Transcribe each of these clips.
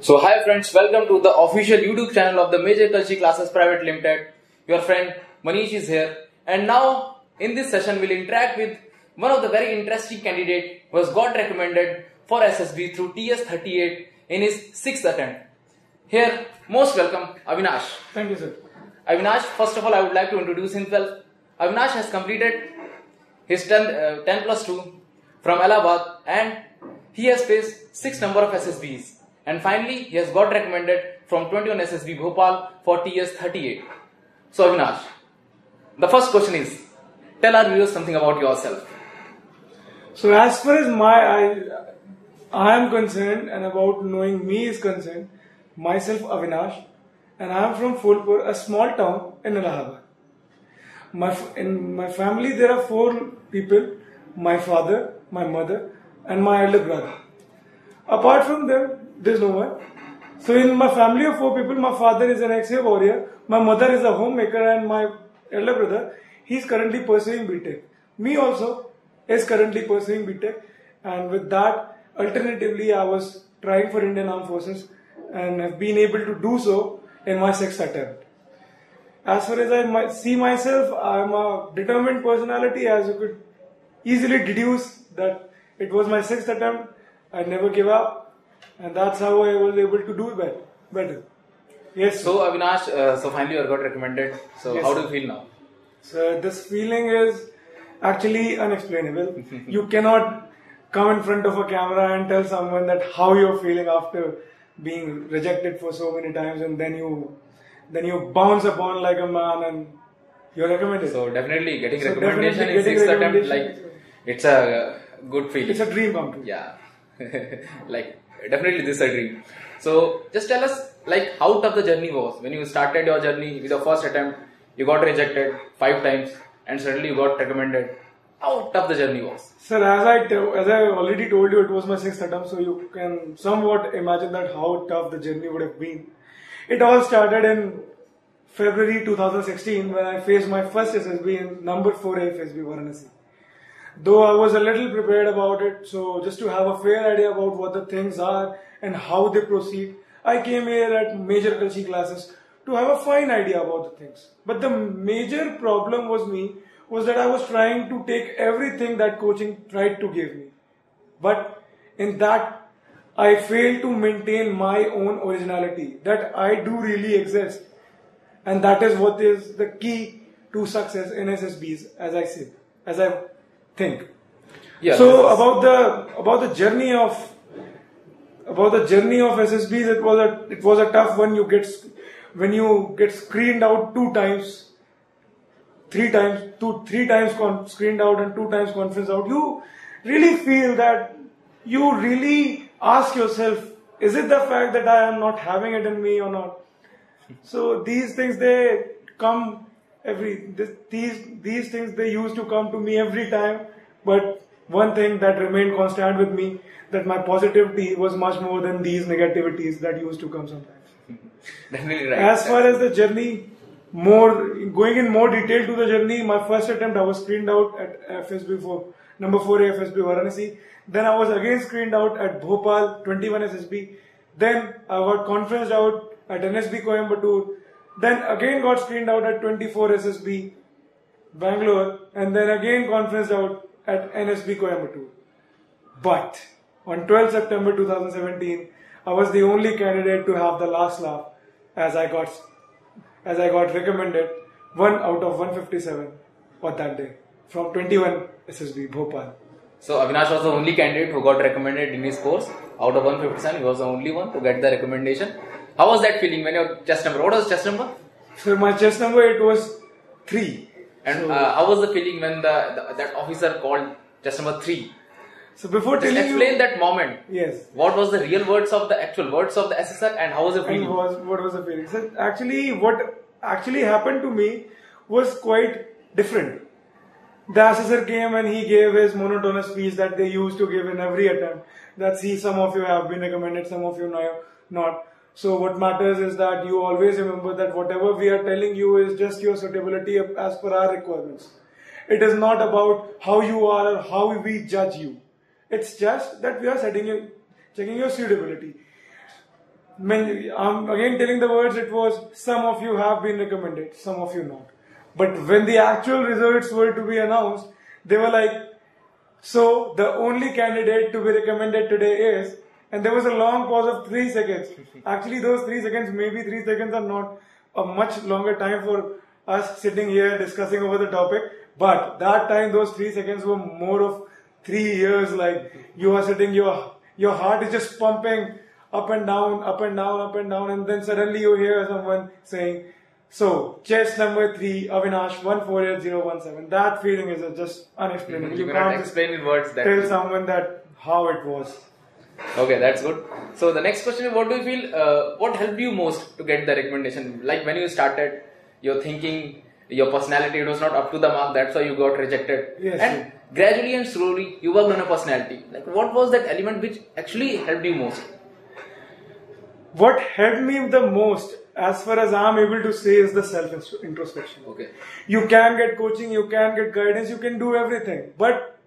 So hi friends, welcome to the official YouTube channel of the Major Kalshi Classes Private Limited. Your friend Manish is here, and now in this session we'll interact with one of the very interesting candidate who has got recommended for SSB through TS 38 in his 6th attempt. Here, most welcome Avinash. Thank you, sir. Avinash, first of all I would like to introduce himself. Avinash has completed his 10 plus 2 from Allahabad and he has faced 6 number of SSBs. And finally, he has got recommended from 21 SSB Bhopal for TS 38. So Avinash, the first question is, tell our viewers something about yourself. So as far as I am concerned and about knowing me is concerned, myself Avinash, and I am from Phulpur, a small town in Allahabad. In my family there are 4 people, my father, my mother and my elder brother. Apart from them, there's no one. So in my family of 4 people, my father is an ex-air warrior, my mother is a homemaker and my elder brother, he's currently pursuing BTech. Me also is currently pursuing BTech, and with that, alternatively I was trying for Indian Armed Forces and have been able to do so in my 6th attempt. As far as I see myself, I am a determined personality, as you could easily deduce that it was my 6th attempt. I never give up, and that's how I was able to do better. Yes. So Avinash, so finally you got recommended. So yes, how do you feel now? So this feeling is actually unexplainable. You cannot come in front of a camera and tell someone that how you're feeling after being rejected for so many times, and then you bounce upon like a man and you're recommended. So definitely getting recommendation in 6th attempt, like it's a good feeling. It's a dream come true. Yeah. Like definitely this is a dream. So just tell us like how tough the journey was when you started your journey with your first attempt. You got rejected 5 times and suddenly you got recommended. How tough the journey was? Sir, as I already told you, it was my 6th attempt, so you can somewhat imagine that how tough the journey would have been. It all started in February 2016 when I faced my first SSB in number 4A FSB Varanasi. Though I was a little prepared about it, so just to have a fair idea about what the things are and how they proceed, I came here at Major Kalshi Classes to have a fine idea about the things. But the major problem was that I was trying to take everything that coaching tried to give me. But in that, I failed to maintain my own originality, that I do really exist. And that is what is the key to success in SSBs, as I think. Yeah, so about the journey of SSBs, it was a tough one. When you get screened out 2 times, 3 times screened out and 2 times conference out, you really feel that you really ask yourself, is it the fact that I am not having it in me or not? So these things they come these things they used to come to me every time, but one thing that remained constant with me, that my positivity was much more than these negativities that used to come sometimes. Definitely right. As far as the journey, going in more detail to the journey, my first attempt I was screened out at FSB number 4A FSB Varanasi. Then I was again screened out at Bhopal 21 SSB. Then I got conferenced out at NSB Coimbatore. Then again got screened out at 24 SSB Bangalore, and then again conferenced out at NSB Coimbatore. But on 12 September 2017, I was the only candidate to have the last laugh as I got recommended 1 out of 157 on that day from 21 SSB Bhopal. So Avinash was the only candidate who got recommended in his course. Out of 157, he was the only one to get the recommendation. How was that feeling when your chest number? What was chest number? So my chest number, it was 3. And how was the feeling when that officer called chest number 3? So before just telling explain that moment. Yes. What was the real words of the actual words of the SSR and how was the feeling? What was the feeling? So actually, what actually happened to me was quite different. The assessor came and he gave his monotonous speech that they used to give in every attempt. That see, some of you have been recommended, some of you not. So what matters is that you always remember that whatever we are telling you is just your suitability as per our requirements. It is not about how you are or how we judge you. It's just that we are checking your suitability. I'm again telling the words, it was some of you have been recommended, some of you not. But when the actual results were to be announced, they were like, so the only candidate to be recommended today is, and there was a long pause of 3 seconds. Actually, those 3 seconds, maybe 3 seconds are not a much longer time for us sitting here discussing over the topic. But that time, those 3 seconds were more of 3 years. Like you are sitting, your heart is just pumping up and down, up and down, up and down, and then suddenly you hear someone saying, so, chest number 3, Avinash 148017. That feeling is just unexplainable. You cannot explain in words that. Tell someone that how it was. Okay, that's good. So the next question is, what do you feel, what helped you most to get the recommendation? Like when you started, your thinking, your personality, it was not up to the mark, that's why you got rejected. Yes. And gradually and slowly, you worked on a personality. Like what was that element which actually helped you most? What helped me the most, as far as I'm able to say, is the self-introspection. Okay. You can get coaching, you can get guidance, you can do everything. But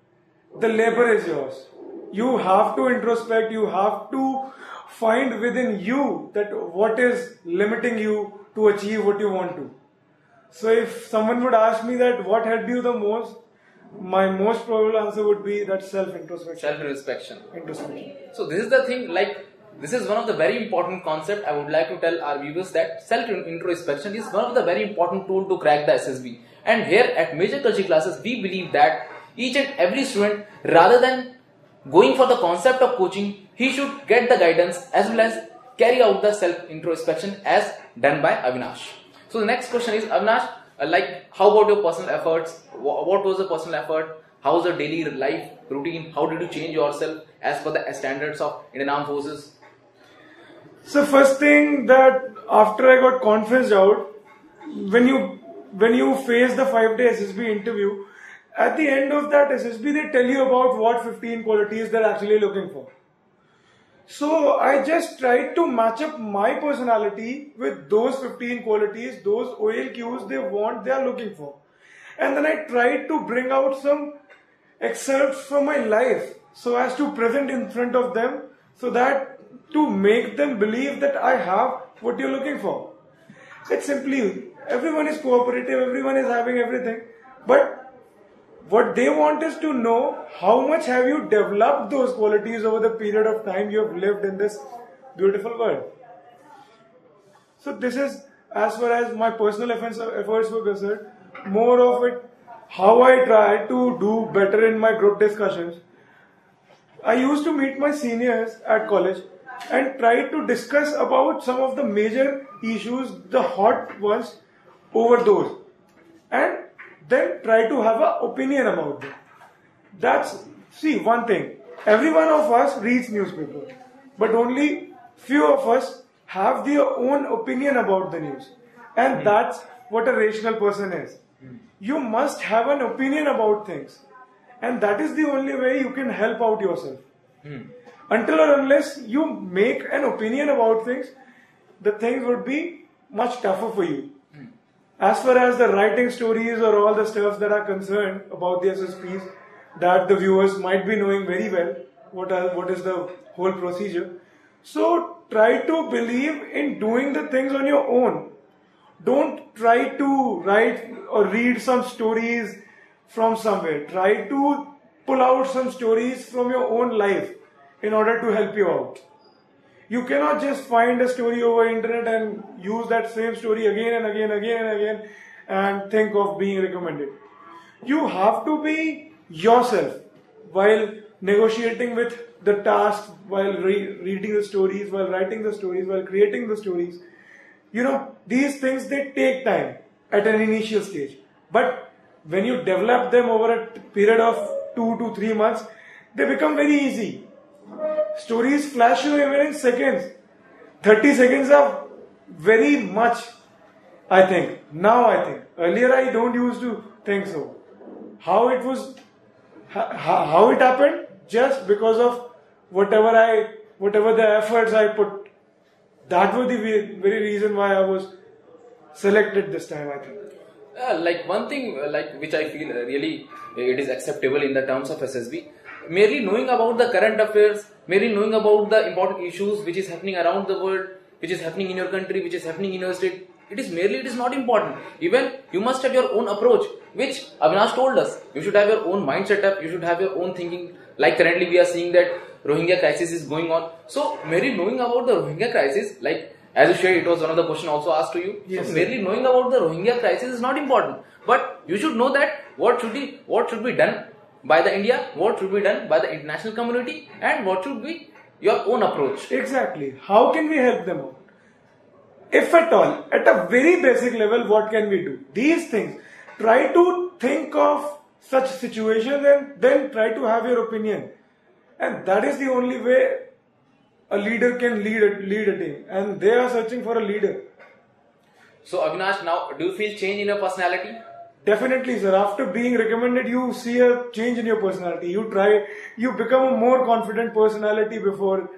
the labor is yours. You have to introspect, you have to find within you that what is limiting you to achieve what you want to. So if someone would ask me that what helped you the most, my most probable answer would be that self-introspection. Self-introspection. Introspection. So this is the thing, like, this is one of the very important concept I would like to tell our viewers, that self-introspection is one of the very important tool to crack the SSB. And here at Major Kalshi Classes, we believe that each and every student, rather than going for the concept of coaching, he should get the guidance as well as carry out the self-introspection as done by Avinash. So the next question is, Avinash, like how about your personal efforts? What was the personal effort? How was the daily life routine? How did you change yourself as per the standards of Indian Armed Forces? So first thing, that after I got conferenced out, when you face the 5-day SSB interview, at the end of that SSB they tell you about what 15 qualities they're actually looking for. So I just tried to match up my personality with those 15 qualities, those OLQs they are looking for. And then I tried to bring out some excerpts from my life so as to present in front of them, so that to make them believe that I have what you're looking for. It's simply, everyone is cooperative, everyone is having everything, but what they want is to know how much have you developed those qualities over the period of time you have lived in this beautiful world. So this is, as far as my personal efforts were concerned, more of it, how I try to do better in my group discussions. I used to meet my seniors at college and try to discuss about some of the major issues, the hot ones, over those, and then try to have an opinion about them. See, one thing, every one of us reads newspaper, but only few of us have their own opinion about the news, and that's what a rational person is. You must have an opinion about things, and that is the only way you can help out yourself. Until or unless you make an opinion about things, the things would be much tougher for you. As far as the writing stories or all the stuff that are concerned about the SSPs, that the viewers might be knowing very well what is the whole procedure. So try to believe in doing the things on your own. Don't try to write or read some stories from somewhere. Try to pull out some stories from your own life in order to help you out. You cannot just find a story over internet and use that same story again and again and think of being recommended. You have to be yourself while negotiating with the task, while reading the stories, while writing the stories, while creating the stories. You know, these things, they take time at an initial stage. But when you develop them over a period of 2 to 3 months, they become very easy. Stories flash you even in seconds. 30 seconds are very much, I think. Now I think. Earlier I don't used to think so. How it happened? Just because of whatever the efforts I put. That was the very reason why I was selected this time, I think. Like one thing which I feel really it is acceptable in the terms of SSB, merely knowing about the current affairs, merely knowing about the important issues which is happening around the world, which is happening in your country, which is happening in your state, it is not important. Even you must have your own approach, which Avinash told us. You should have your own mind setup, you should have your own thinking. Like currently we are seeing that Rohingya crisis is going on. So merely knowing about the Rohingya crisis, like as you shared, it was one of the questions also asked to you. Yes, so merely knowing about the Rohingya crisis is not important. But you should know that what should be done by the India, what should be done by the international community, and what should be your own approach. Exactly. How can we help them out? If at all, at a very basic level, what can we do? These things. Try to think of such situations and then try to have your opinion. And that is the only way a leader can lead a team. And they are searching for a leader. So Avinash, now do you feel change in your personality? Definitely, sir. After being recommended, you see a change in your personality. You become a more confident personality before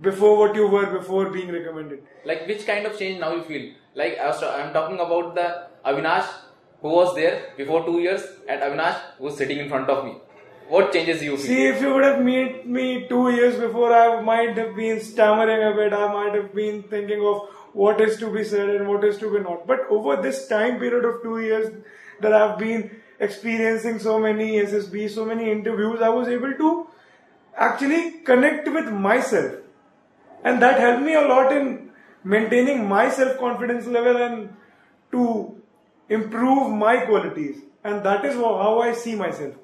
what you were before being recommended. Like which kind of change now you feel? Like I'm talking about the Avinash who was there before 2 years and Avinash who was sitting in front of me. What changes you feel? See, if you would have met me 2 years before, I might have been stammering a bit. I might have been thinking of what is to be said and what is to be not. But over this time period of 2 years that I've been experiencing so many SSBs, so many interviews, I was able to actually connect with myself. And that helped me a lot in maintaining my self-confidence level and to improve my qualities. And that is how I see myself.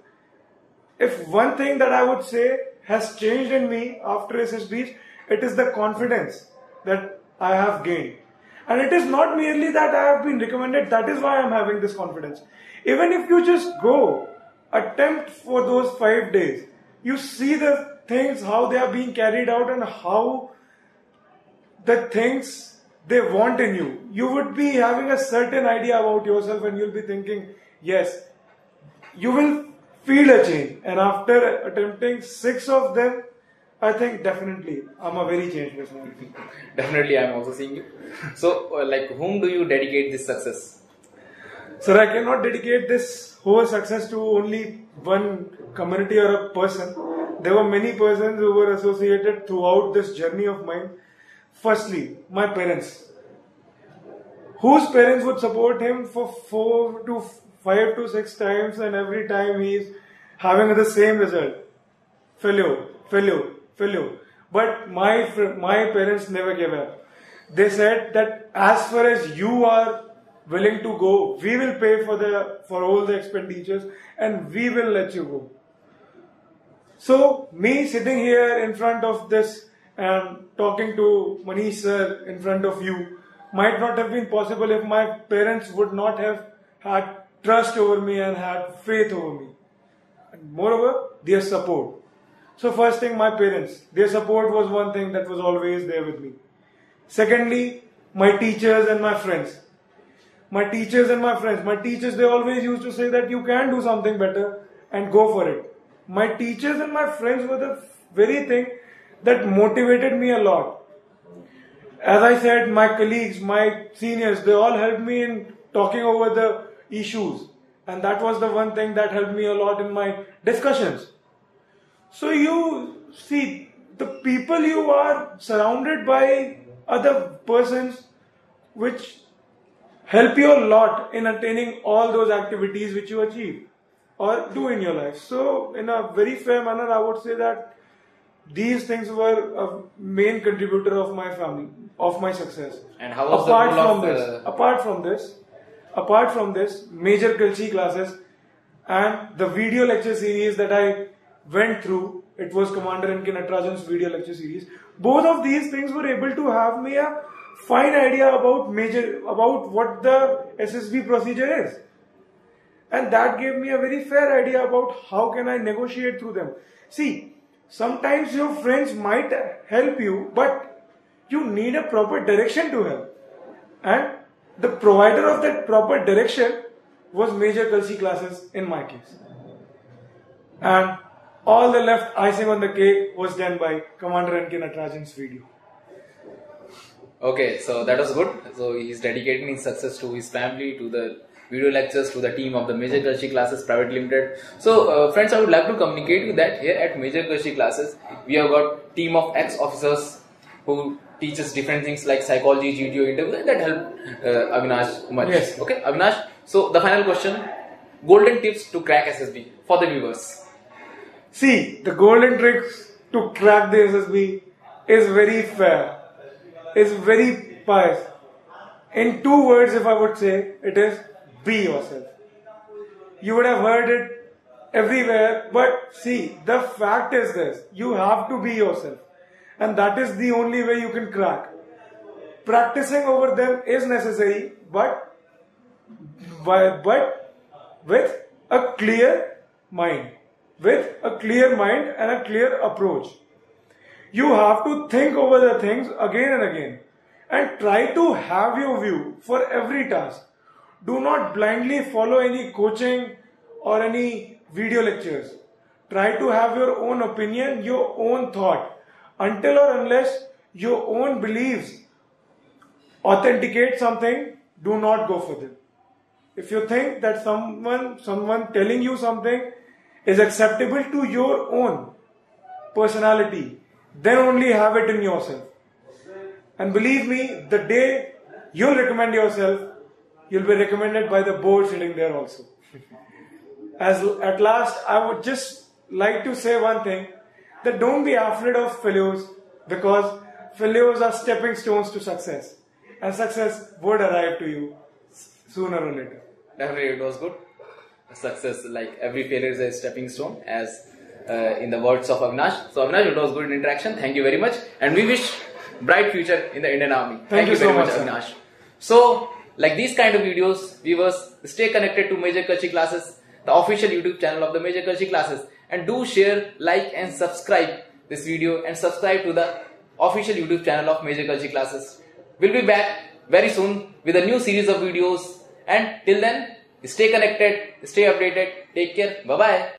If one thing that I would say has changed in me after SSBs, it is the confidence that I have gained. And it is not merely that I have been recommended, that is why I am having this confidence. Even if you just go, attempt for those 5 days, you see the things, how they are being carried out and how the things they want in you. You would be having a certain idea about yourself and you'll be thinking, yes, you will feel a change. And after attempting 6 of them, I think definitely I'm a very changed personality. Definitely, I'm also seeing you. So, like, whom do you dedicate this success? Sir, I cannot dedicate this whole success to only one community or a person. There were many persons who were associated throughout this journey of mine. Firstly, my parents, whose parents would support him for 4 to 5 to 6 times, and every time he is having the same result. Failure. But my parents never gave up. They said that as far as you are willing to go, we will pay for all the expenditures and we will let you go. So me sitting here in front of this and talking to Manish sir in front of you might not have been possible if my parents would not have had trust over me and had faith over me. And moreover, their support. So first thing, my parents, their support was one thing that was always there with me. Secondly, my teachers and my friends. My teachers, they always used to say that you can do something better and go for it. My teachers and my friends were the very thing that motivated me a lot. As I said, my colleagues, my seniors, they all helped me in talking over the issues. And that was the one thing that helped me a lot in my discussions. So you see, the people you are surrounded by other persons which help you a lot in attaining all those activities which you achieve or do in your life. So in a very fair manner, I would say that these things were a main contributor of my family, of my success. And how was apart from this, Major Kalshi Classes and the video lecture series that I went through, it was Commander N.K. Natarajan's video lecture series. Both of these things were able to have me a fine idea about what the SSB procedure is. And that gave me a very fair idea about how can I negotiate through them. See, sometimes your friends might help you, but you need a proper direction to help. And the provider of that proper direction was Major Kalshi Classes in my case. And all the left icing on the cake was done by Commander N.K. Natarajan's video. Okay, so that was good. So he's dedicating his success to his family, to the video lectures, to the team of the Major Kalshi Classes Private Limited. So friends, I would like to communicate you that here at Major Kalshi Classes, we have got team of ex-officers who teaches different things like psychology, GDO, interview, and that helped Avinash much. Yes. Okay, Avinash. So the final question: golden tips to crack SSB for the viewers. See, the golden tricks to crack the SSB is very fair, is very pious. In 2 words, if I would say, it is be yourself. You would have heard it everywhere, but see, the fact is this: you have to be yourself, and that is the only way you can crack. Practicing over them is necessary, but with a clear mind. With a clear mind and a clear approach. You have to think over the things again and again and try to have your view for every task. Do not blindly follow any coaching or any video lectures. Try to have your own opinion, your own thought. Until or unless your own beliefs authenticate something, do not go for them. If you think that someone telling you something is acceptable to your own personality, then only have it in yourself. And believe me, the day you'll recommend yourself, you'll be recommended by the board sitting there also. At last, I would just like to say one thing, that don't be afraid of failures, because failures are stepping stones to success. And success would arrive to you sooner or later. Definitely, it was good. Success, like every failure is a stepping stone, as in the words of Avinash. So Avinash, it was good interaction. Thank you very much, and we wish bright future in the Indian Army. Thank you very so much, Avinash. So, like these kind of videos, viewers, stay connected to Major Kalshi Classes, the official YouTube channel of the Major Kalshi Classes, and do share, like, and subscribe this video, and subscribe to the official YouTube channel of Major Kalshi Classes. We'll be back very soon with a new series of videos, and till then, stay connected, stay updated, take care, bye bye.